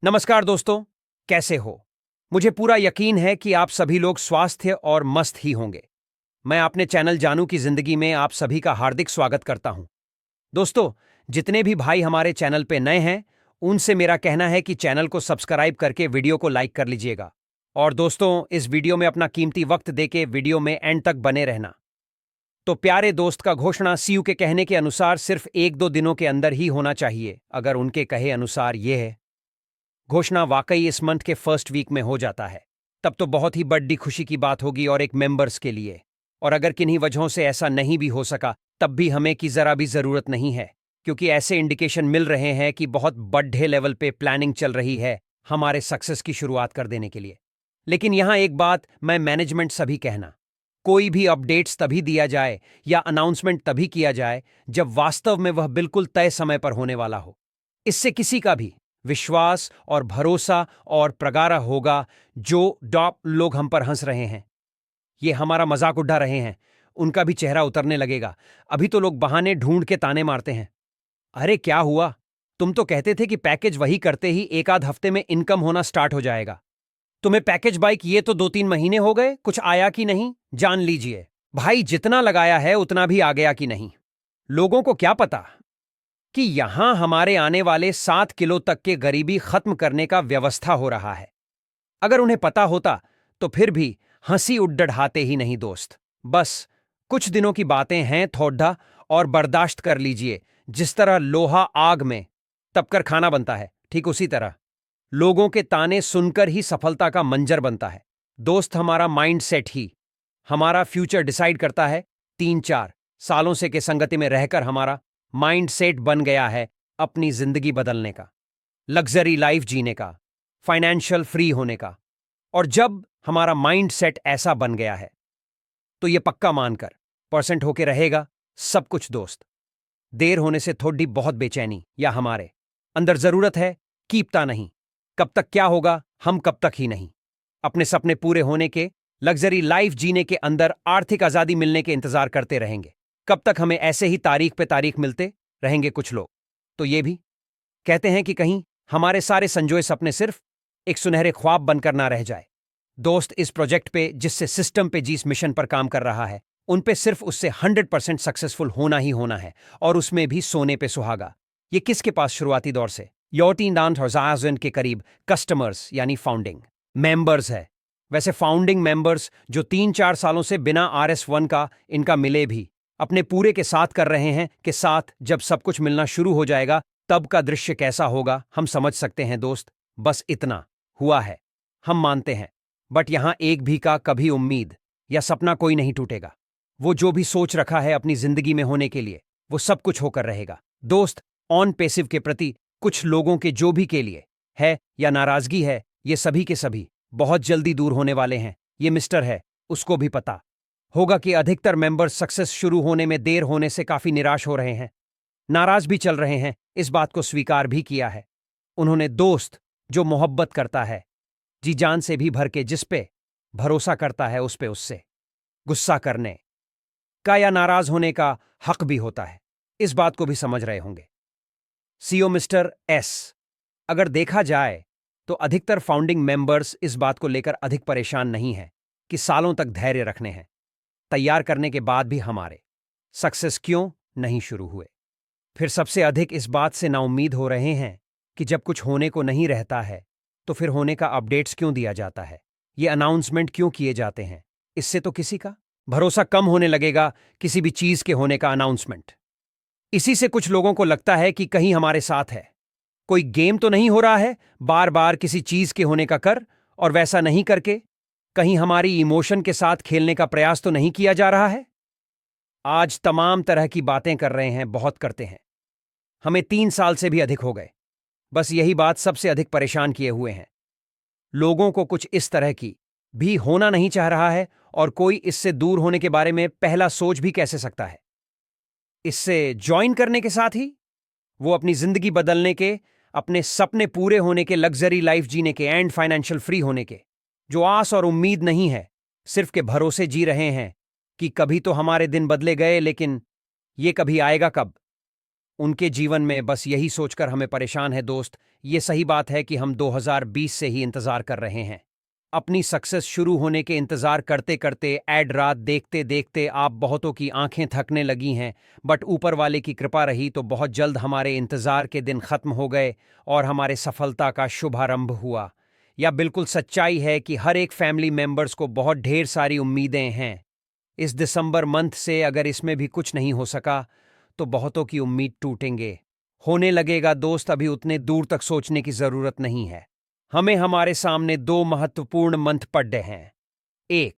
नमस्कार दोस्तों, कैसे हो? मुझे पूरा यकीन है कि आप सभी लोग स्वास्थ्य और मस्त ही होंगे। मैं अपने चैनल जानू की जिंदगी में आप सभी का हार्दिक स्वागत करता हूं। दोस्तों, जितने भी भाई हमारे चैनल पे नए हैं, उनसे मेरा कहना है कि चैनल को सब्सक्राइब करके वीडियो को लाइक कर लीजिएगा। और दोस्तों, इस वीडियो में अपना कीमती वक्त देके वीडियो में एंड तक बने रहना। तो प्यारे दोस्त का घोषणा सीयू के कहने के अनुसार सिर्फ 1-2 दिनों के अंदर ही होना चाहिए। अगर उनके कहे अनुसार ये है, घोषणा वाकई इस मंथ के फर्स्ट वीक में हो जाता है, तब तो बहुत ही बड़ी खुशी की बात होगी और एक मेंबर्स के लिए। और अगर किन्हीं वजहों से ऐसा नहीं भी हो सका, तब भी हमें की जरा भी जरूरत नहीं है, क्योंकि ऐसे इंडिकेशन मिल रहे हैं कि बहुत बड़े लेवल पे प्लानिंग चल रही है हमारे सक्सेस की शुरुआत कर देने के लिए। लेकिन यहां एक बात मैं मैनेजमेंट सभी कहना, कोई भी अपडेट्स तभी दिया जाए या अनाउंसमेंट तभी किया जाए जब वास्तव में वह बिल्कुल तय समय पर होने वाला हो। इससे किसी का भी विश्वास और भरोसा और प्रगारा होगा। जो डॉप लोग हम पर हंस रहे हैं, ये हमारा मजाक उड़ा रहे हैं, उनका भी चेहरा उतरने लगेगा। अभी तो लोग बहाने ढूंढ के ताने मारते हैं। अरे क्या हुआ? तुम तो कहते थे कि पैकेज वही करते ही एक आध हफ्ते में इनकम होना स्टार्ट हो जाएगा। तुम्हें पैकेज बाइक ये तो 2-3 महीने हो गए, कुछ आया कि नहीं? जान लीजिए भाई, जितना लगाया है उतना भी आ गया कि नहीं। लोगों को क्या पता कि यहां हमारे आने वाले 7 किलो तक के गरीबी खत्म करने का व्यवस्था हो रहा है। अगर उन्हें पता होता तो फिर भी हंसी उड़ाते ही नहीं दोस्त। बस कुछ दिनों की बातें हैं थोड़ा, और बर्दाश्त कर लीजिए। जिस तरह लोहा आग में तपकर खाना बनता है, ठीक उसी तरह लोगों के ताने सुनकर ही सफलता का मंजर बनता है। दोस्त, हमारा माइंड सेट ही हमारा फ्यूचर डिसाइड करता है। 3-4 सालों से के संगति में रहकर हमारा माइंड सेट बन गया है अपनी जिंदगी बदलने का, लग्जरी लाइफ जीने का, फाइनेंशियल फ्री होने का। और जब हमारा माइंड सेट ऐसा बन गया है, तो ये पक्का मानकर परसेंट होके रहेगा सब कुछ दोस्त। देर होने से थोड़ी बहुत बेचैनी या हमारे अंदर जरूरत है कीपता नहीं। कब तक क्या होगा, हम कब तक ही नहीं। अपने सपने पूरे होने के, लग्जरी लाइफ जीने के, अंदर आर्थिक आजादी मिलने के इंतजार करते रहेंगे। कब तक हमें ऐसे ही तारीख पे तारीख मिलते रहेंगे। कुछ लोग तो ये भी कहते हैं कि कहीं हमारे सारे संजोए सपने सिर्फ एक सुनहरे ख्वाब बनकर ना रह जाए। दोस्त, इस प्रोजेक्ट पे, जिससे सिस्टम पे जिस मिशन पर काम कर रहा है, उन पे सिर्फ उससे 100% सक्सेसफुल होना ही होना है, और उसमें भी सोने पे सुहागा। ये किसके पास शुरुआती दौर से 14,000 के करीब कस्टमर्स यानी फाउंडिंग मेंबर्स है। वैसे फाउंडिंग मेंबर्स जो 3-4 सालों से बिना RS1 का इनका मिले भी अपने पूरे के साथ कर रहे हैं, के साथ जब सब कुछ मिलना शुरू हो जाएगा, तब का दृश्य कैसा होगा हम समझ सकते हैं दोस्त। बस इतना हुआ है, हम मानते हैं। बट यहां एक भी का कभी उम्मीद या सपना कोई नहीं टूटेगा। वो जो भी सोच रखा है अपनी जिंदगी में होने के लिए, वो सब कुछ होकर रहेगा दोस्त। ऑन पेसिव के प्रति कुछ लोगों के जो भी के लिए है या नाराजगी है, ये सभी के सभी बहुत जल्दी दूर होने वाले हैं। ये मिस्टर है, उसको भी पता होगा कि अधिकतर मेंबर्स सक्सेस शुरू होने में देर होने से काफी निराश हो रहे हैं, नाराज भी चल रहे हैं। इस बात को स्वीकार भी किया है उन्होंने। दोस्त, जो मोहब्बत करता है जी जान से भी भर के, जिस पे भरोसा करता है, उस पे उससे गुस्सा करने का या नाराज होने का हक भी होता है। इस बात को भी समझ रहे होंगे सीईओ मिस्टर एस। अगर देखा जाए तो अधिकतर फाउंडिंग मेंबर्स इस बात को लेकर अधिक परेशान नहीं हैं कि सालों तक धैर्य रखने हैं, तैयार करने के बाद भी हमारे सक्सेस क्यों नहीं शुरू हुए। फिर सबसे अधिक इस बात से नाउम्मीद हो रहे हैं कि जब कुछ होने को नहीं रहता है, तो फिर होने का अपडेट्स क्यों दिया जाता है, ये अनाउंसमेंट क्यों किए जाते हैं। इससे तो किसी का भरोसा कम होने लगेगा, किसी भी चीज के होने का अनाउंसमेंट। इसी से कुछ लोगों को लगता है कि कहीं हमारे साथ है, कोई गेम तो नहीं हो रहा है बार बार किसी चीज के होने का कर, और वैसा नहीं करके कहीं हमारी इमोशन के साथ खेलने का प्रयास तो नहीं किया जा रहा है। आज तमाम तरह की बातें कर रहे हैं, बहुत करते हैं, हमें 3 साल से भी अधिक हो गए। बस यही बात सबसे अधिक परेशान किए हुए हैं। लोगों को कुछ इस तरह की भी होना नहीं चाह रहा है, और कोई इससे दूर होने के बारे में पहला सोच भी कैसे सकता है। इससे ज्वाइन करने के साथ ही वो अपनी जिंदगी बदलने के, अपने सपने पूरे होने के, लग्जरी लाइफ जीने के, एंड फाइनेंशियल फ्री होने के जो आस और उम्मीद नहीं है, सिर्फ के भरोसे जी रहे हैं कि कभी तो हमारे दिन बदले गए, लेकिन ये कभी आएगा कब। उनके जीवन में बस यही सोचकर हमें परेशान है दोस्त। ये सही बात है कि हम 2020 से ही इंतजार कर रहे हैं। अपनी सक्सेस शुरू होने के इंतजार करते करते ऐड रात देखते देखते आप बहुतों की आंखें थकने लगी हैं, बट ऊपर वाले की कृपा रही तो बहुत जल्द हमारे इंतजार के दिन खत्म हो गए और हमारे सफलता का शुभारंभ हुआ। या बिल्कुल सच्चाई है कि हर एक फैमिली मेंबर्स को बहुत ढेर सारी उम्मीदें हैं। इस दिसंबर मंथ से अगर इसमें भी कुछ नहीं हो सका तो बहुतों की उम्मीद टूटेंगे। होने लगेगा दोस्त, अभी उतने दूर तक सोचने की जरूरत नहीं है। हमें हमारे सामने दो महत्वपूर्ण मंथ पड़े हैं। एक,